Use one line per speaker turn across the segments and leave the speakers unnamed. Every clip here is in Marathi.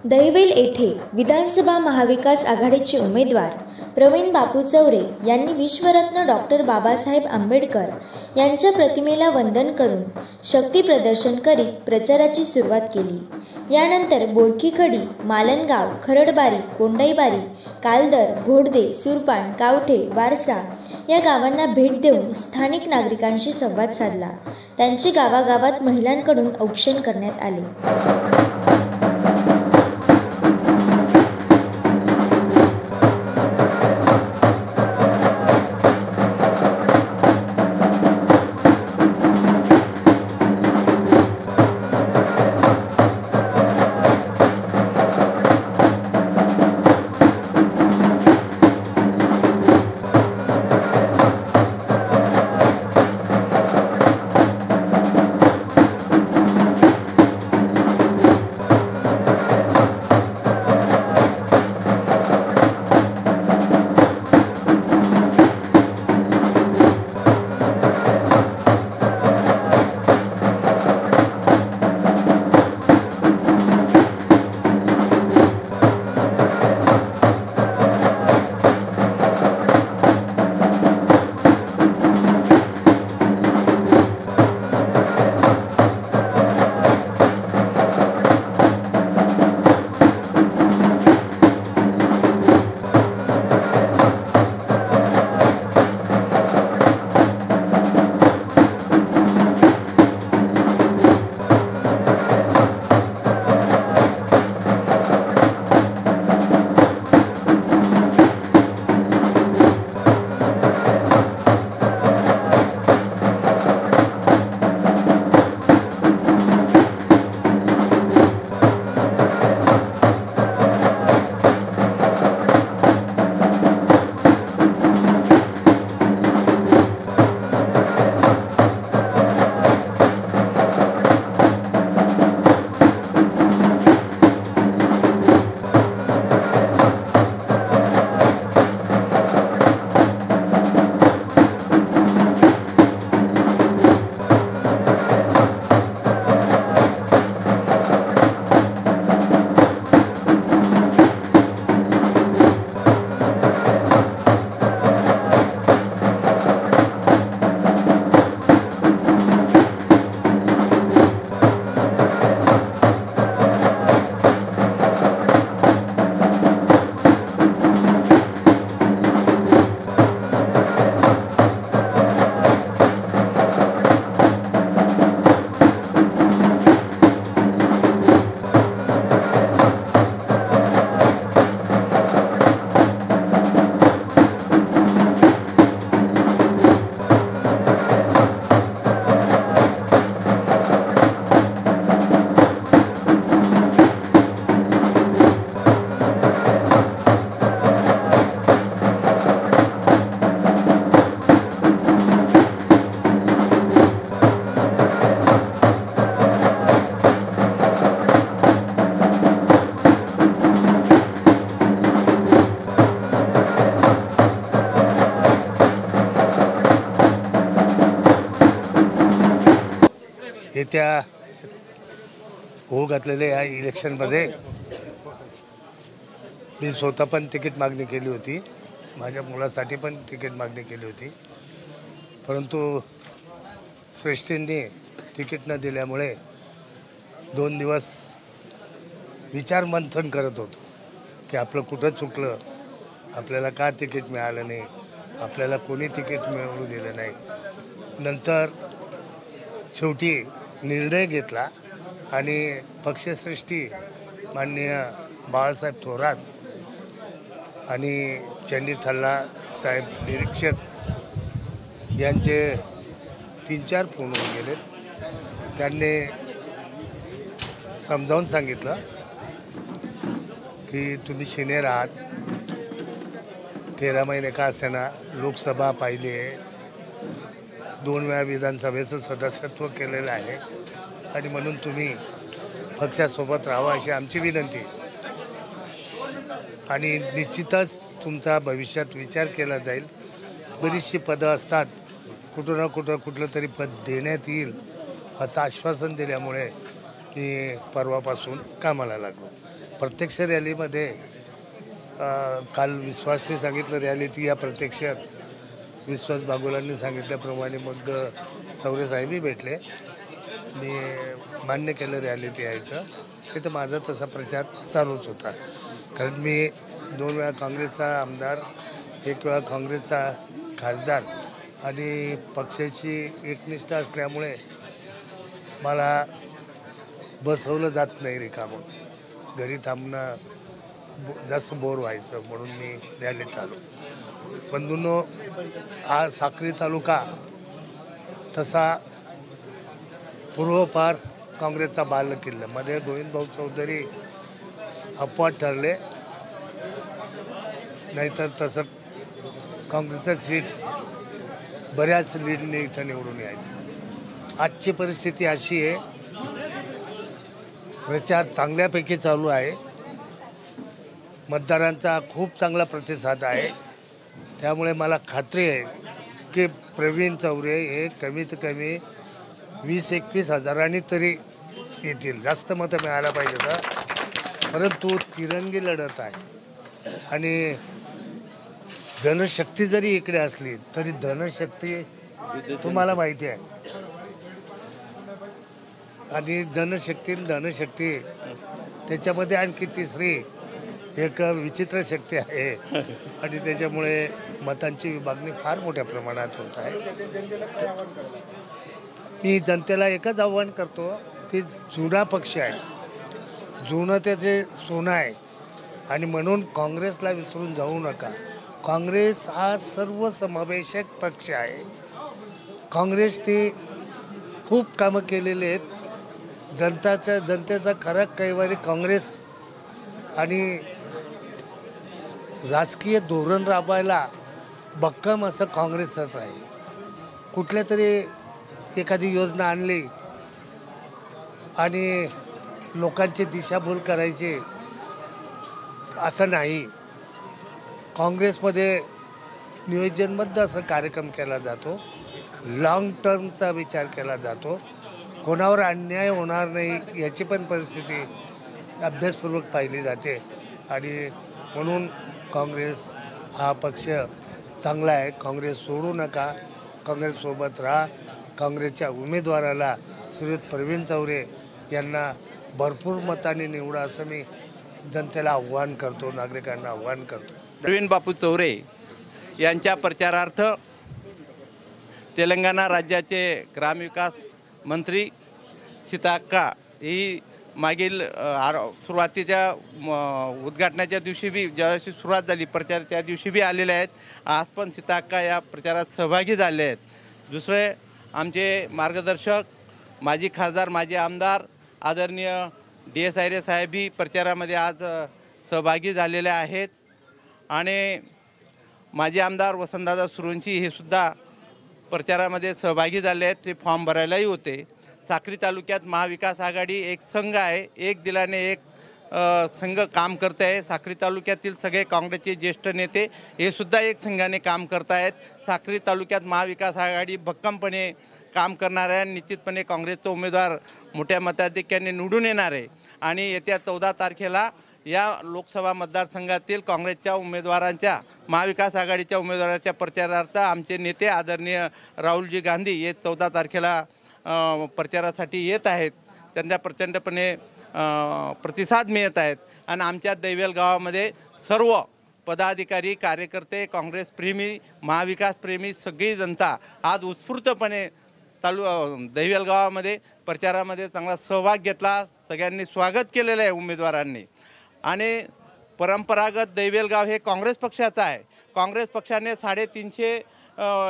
दहिवेल येथे विधानसभा महाविकास आघाडीचे उमेदवार प्रवीण बापू चौरे यांनी विश्वरत्न डॉक्टर बाबासाहेब आंबेडकर यांच्या प्रतिमेला वंदन करून शक्ती प्रदर्शन करीत प्रचाराची सुरुवात केली। यानंतर बोरखीखडी, मालनगाव, खरडबारी, कोंडाईबारी, कालदर, घोडदे, सुरपाण, कावठे, वारसा या गावांना भेट देऊन स्थानिक नागरिकांशी संवाद साधला। त्यांचे गावागावात महिलांकडून औक्षण करण्यात आले।
येत्या होऊ घातलेल्या या इलेक्शनमध्ये मी स्वतः पण तिकीट मागणी केली होती, माझ्या मुलासाठी पण तिकीट मागणी केली होती, परंतु श्रेष्ठींनी तिकीट न दिल्यामुळे 2 दिवस विचार मंथन करत होतो की आपलं कुठं चुकलं, आपल्याला का तिकीट मिळालं नाही, आपल्याला कोणी तिकीट मिळवू दिलं नाही। नंतर शेवटी निर्णय घेतला आणि पक्षश्रेष्ठी माननीय बाळासाहेब थोरात आणि चंडी थल्ला साहेब निरीक्षक यांचे 3-4 फोन होऊन गेले। त्यांनी समजावून सांगितलं की तुम्ही सिनियर आहात, 13 महिने का असेना लोकसभा पाहिली आहे, 2 वेळा विधानसभेचं सदस्यत्व केलेलं आहे आणि म्हणून तुम्ही पक्षासोबत राहावं अशी आमची विनंती आणि निश्चितच तुमचा भविष्यात विचार केला जाईल। बरीचशी पदं असतात, कुठं ना कुठं कुठलं तरी पद देण्यात येईल असं आश्वासन दिल्यामुळे मी परवापासून कामाला लागलो. प्रत्यक्ष रॅलीमध्ये काल विश्वासने सांगितलं रॅली ती, या प्रत्यक्षात विश्वास बागुलांनी सांगितल्याप्रमाणे मग चौरे साहेबही भेटले. मी मान्य केलं रॅलीत यायचं. तिथं माझा तसा प्रचार चालूच होता, कारण मी 2 वेळा काँग्रेसचा आमदार, 1 वेळा काँग्रेसचा खासदार आणि पक्षाची एकनिष्ठा असल्यामुळे मला बसवलं जात नाही रिकामं. घरी थांबणं जास्त बोर व्हायचं, म्हणून मी रॅलीत आलो. बंधूंनो, हा साक्री तालुका तसा पूर्वपार काँग्रेसचा बालेकिल्ला. मध्ये गोविंदभाऊ चौधरी अपवाद ठरले, नाहीतर तसं काँग्रेसचं सीट बऱ्याच लीडने इथं निवडून यायचं. आजची परिस्थिती अशी आहे, प्रचार चांगल्यापैकी चालू आहे, मतदारांचा खूप चांगला प्रतिसाद आहे. त्यामुळे मला खात्री आहे की प्रवीण चौरे हे कमीत कमी 20-21 हजारांनी तरी येतील. जास्त मतं मिळायला पाहिजे तर, परंतु तिरंगी लढत आहे. आणि जनशक्ती जरी इकडे असली तरी धनशक्ती तुम्हाला माहिती आहे. आणि जनशक्ती धनशक्ती त्याच्यामध्ये आणखी तिसरी एक विचित्र शक्ती आहे. आणि त्याच्यामुळे मतांची विभागणी फार मोठ्या प्रमाणात होत आहे. मी जनतेला एकच आव्हान करतो की जुना पक्ष आहे, जुनं त्याचे सोनं आहे, आणि म्हणून काँग्रेसला विसरून जाऊ नका. काँग्रेस हा सर्वसमावेशक पक्ष आहे. काँग्रेसने खूप कामं केलेली आहेत. जनतेचा खरा कैवारी काँग्रेस, आणि राजकीय धोरण राबवायला भक्कम असं काँग्रेसच आहे. कुठल्या तरी एखादी योजना आणली आणि लोकांची दिशाभूल करायची असं नाही. काँग्रेसमध्ये नियोजनबद्ध असं कार्यक्रम केला जातो, लॉंग टर्मचा विचार केला जातो, कोणावर अन्याय होणार नाही याची पण परिस्थिती अभ्यासपूर्वक पाहिली जाते. आणि म्हणून काँग्रेस हा पक्ष चांगला आहे. काँग्रेस सोडू नका, काँग्रेससोबत राहा. काँग्रेसच्या उमेदवाराला श्रीयुत प्रवीण चौरे यांना भरपूर मताने निवडा, असं मी जनतेला आव्हान करतो, नागरिकांना आव्हान करतो.
प्रवीण बापू चौरे यांच्या प्रचारार्थ तेलंगणा राज्याचे ग्रामविकास मंत्री सीताक्का ही मागील सुरुवातीच्या उद्घाटनाच्या दिवशी बी ज्यावेळी सुरुवात झाली प्रचार त्या दिवशी बी आलेले आहेत. आज पण सीताक्का या प्रचारात सहभागी झाले आहेत. दुसरे आमचे मार्गदर्शक माजी खासदार माजी आमदार आदरणीय DS आयरे साहेबही प्रचारामध्ये आज सहभागी झालेले आहेत. आणि माजी आमदार वसंतदादा सुरवंशी हे सुद्धा प्रचारामध्ये सहभागी झाले आहेत. ते फॉर्म भरायलाही होते. साक्री तालुक्यात महाविकास आघाडी एक संघ आहे, एक दिलाने एक संघ काम करत आहे. साक्री तालुक्यातील सगळे काँग्रेसचे ज्येष्ठ नेते हे सुद्धा एक संघाने काम करत आहेत. साक्री तालुक्यात महाविकास आघाडी भक्कमपणे काम करणार आहे. निश्चितपणे काँग्रेसचा उमेदवार मोठ्या मताधिक्याने निवडून येणार आहे. आणि येत्या 14 तारखेला या लोकसभा मतदारसंघातील काँग्रेसच्या उमेदवारांच्या महाविकास आघाडीच्या उमेदवाराच्या प्रचारार्थ आमचे नेते आदरणीय राहुलजी गांधी हे 14 तारखेला प्रचारासाठी येत आहेत. त्यांना प्रचंडपणे प्रतिसाद मिळत आहेत. आणि आमच्या दैवेल गावामध्ये सर्व पदाधिकारी कार्यकर्ते काँग्रेस प्रेमी महाविकास प्रेमी सगळी जनता आज उत्स्फूर्तपणे दैवेल गावामध्ये प्रचारामध्ये चांगला सहभाग घेतला. सगळ्यांनी स्वागत केलेलं आहे उमेदवारांनी. आणि परंपरागत दैवेल गाव हे काँग्रेस पक्षाचं आहे. काँग्रेस पक्षाने 350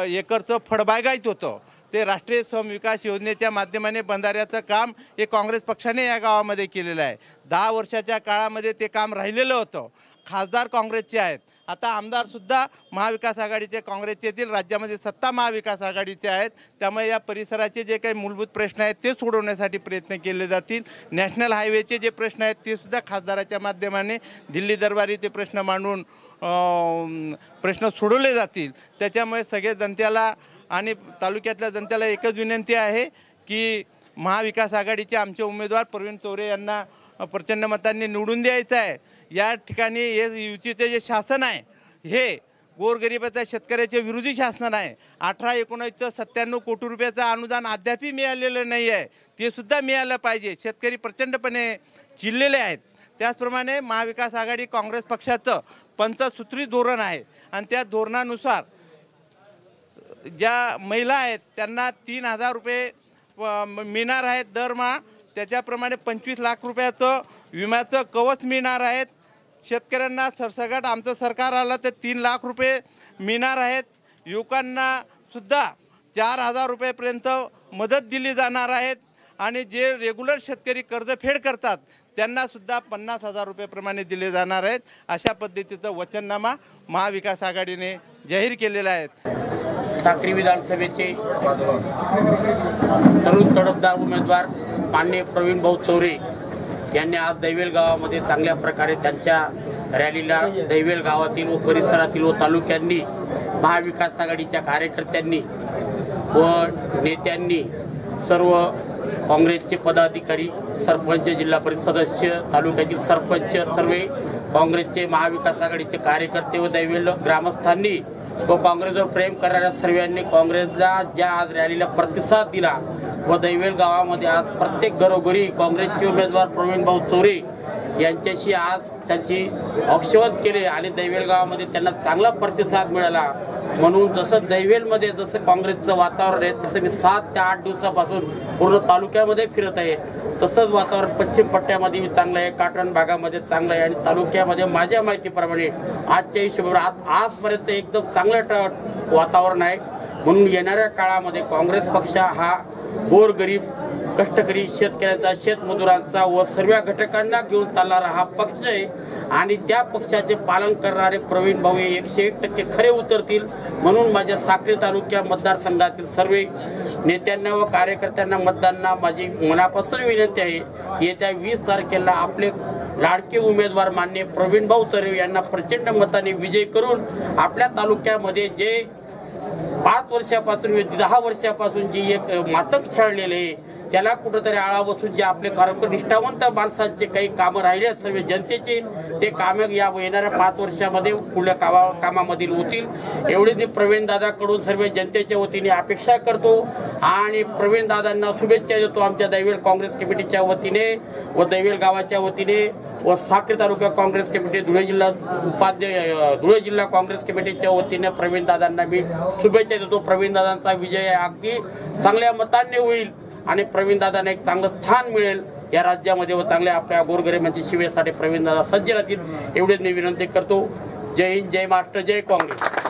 एकरचं फळबागायत होतं, ते राष्ट्रीय समविकास योजनेच्या माध्यमाने बंधाऱ्याचं काम हे काँग्रेस पक्षाने या गावामध्ये केलेलं आहे. 10 वर्षाच्या काळामध्ये ते काम राहिलेलं होतं. खासदार काँग्रेसचे आहेत, आता आमदारसुद्धा महाविकास आघाडीचे काँग्रेसचे येतील. राज्यामध्ये सत्ता महाविकास आघाडीचे आहेत. त्यामुळे या परिसराचे जे काही मूलभूत प्रश्न आहेत ते सोडवण्यासाठी प्रयत्न केले जातील. नॅशनल हायवेचे जे प्रश्न आहेत ते सुद्धा खासदाराच्या माध्यमाने दिल्ली दरबारी ते प्रश्न मांडून प्रश्न सोडवले जातील. त्याच्यामुळे सगळे जनतेला आणि तालुक्यातल्या जनतेला एकच विनंती आहे की महाविकास आघाडीचे आमचे उमेदवार प्रवीण तवरे यांना प्रचंड मतांनी निवडून द्यायचं आहे। या ठिकाणी हे युतीचे जे शासन आहे हे गोरगरिबाच्या शेतकऱ्याचे विरोधी शासन आहे। 18-19 97 कोटी रुपयाचं अनुदान अद्यापही मिळालेलं नाही आहे, ते सुद्धा मिळालं पाहिजे। शेतकरी प्रचंडपणे चिडलेले आहेत। त्याचप्रमाणे महाविकास आघाडी काँग्रेस पक्षाचं पंचसूत्री धोरण आहे आणि त्या धोरणानुसार ज्या महिला आहेत त्यांना 3,000 रुपये मिळणार आहेत दरमहा। त्याच्याप्रमाणे 25 लाख रुपयाचं विम्याचं कवच मिळणार आहेत। शेतकऱ्यांना सरसकट आमचं सरकार आलं तर 3 लाख रुपये मिळणार आहेत। युवकांना सुद्धा 4,000 रुपयेपर्यंत मदत दिली जाणार आहेत आणि जे रेग्युलर शेतकरी कर्जफेड करतात त्यांना सुद्धा 50,000 रुपयेप्रमाणे दिले जाणार आहेत। अशा पद्धतीचं वचननामा महाविकास आघाडीने जाहीर केलेला आहे।
साक्री विधानसभेचे तरुण तडफदार उमेदवार माननीय प्रवीण भाऊ तवरे यांनी आज दैवेल गावामध्ये चांगल्या प्रकारे त्यांच्या रॅलीला दैवेल गावातील व परिसरातील व तालुक्यांनी महाविकास आघाडीच्या कार्यकर्त्यांनी व नेत्यांनी, सर्व काँग्रेसचे पदाधिकारी, सरपंच, जिल्हा परिषद सदस्य, तालुक्यातील सरपंच, सर्व काँग्रेसचे महाविकास आघाडीचे कार्यकर्ते व दैवेल ग्रामस्थांनी व काँग्रेसवर प्रेम करणाऱ्या सर्वांनी काँग्रेसला ज्या आज रॅलीला प्रतिसाद दिला व दैवेल गावामध्ये आज प्रत्येक घरोघरी काँग्रेसचे उमेदवार प्रवीण भाऊ तवरे यांच्याशी आज त्यांची औक्षवत केले आणि दैवेल गावामध्ये त्यांना चांगला प्रतिसाद मिळाला। म्हणून जसं दैवेलमध्ये जसं काँग्रेसचं वातावरण आहे तसं मी 7 ते 8 दिवसापासून पूर्ण तालुक्यामध्ये फिरत आहे। तसंच वातावरण पश्चिम पट्ट्यामध्ये चांगलं आहे, काटण भागामध्ये चांगलं आहे आणि तालुक्यामध्ये माझ्या माहितीप्रमाणे आजच्या हिशोबावर आजपर्यंत एकदम चांगलं वातावरण आहे। म्हणून येणाऱ्या काळामध्ये काँग्रेस पक्ष हा गोरगरीब, कष्टकरी, शेतकऱ्यांचा, शेतमजुरांचा व सर्व घटकांना घेऊन चालणारा हा पक्ष आहे आणि त्या पक्षाचे पालन करणारे प्रवीण भाऊ 101% खरे उतरतील। म्हणून माझ्या साक्री तालुक्या मतदारसंघातील सर्व नेत्यांना व कार्यकर्त्यांना, मतदारांना माझी मनापासून विनंती आहे की येत्या 20 तारखेला आपले लाडके उमेदवार माननीय प्रवीण भाऊ तवरे यांना प्रचंड मताने विजय करून आपल्या तालुक्यामध्ये जे 5 वर्षापासून 10 वर्षापासून जी एक मातक छळलेले आहे त्याला कुठंतरी आळा बसून जे आपले निष्ठावंत माणसांचे काही कामं राहिले सर्व जनतेचे ते कामं या येणाऱ्या 5 वर्षामध्ये पुढल्या कामामधील होतील एवढी मी प्रवीण दादाकडून सर्व जनतेच्या वतीने अपेक्षा करतो आणि प्रवीण दादांना शुभेच्छा देतो आमच्या दैवेल काँग्रेस कमिटीच्या वतीने व दैवेल गावाच्या वतीने व साक्री तालुका काँग्रेस कमिटी, धुळे जिल्हा काँग्रेस कमिटीच्या वतीने प्रवीण दादांना मी शुभेच्छा देतो। प्रवीण दादांचा विजय अगदी चांगल्या मतांनी होईल आणि प्रवीण दादांना एक चांगलं स्थान मिळेल या राज्यामध्ये व चांगल्या आपल्या गोरगरिबांच्या सेवेसाठी प्रवीण दादा सज्ज राहतील एवढेच मी विनंती करतो। जय हिंद, जय महाराष्ट्र, जय काँग्रेस।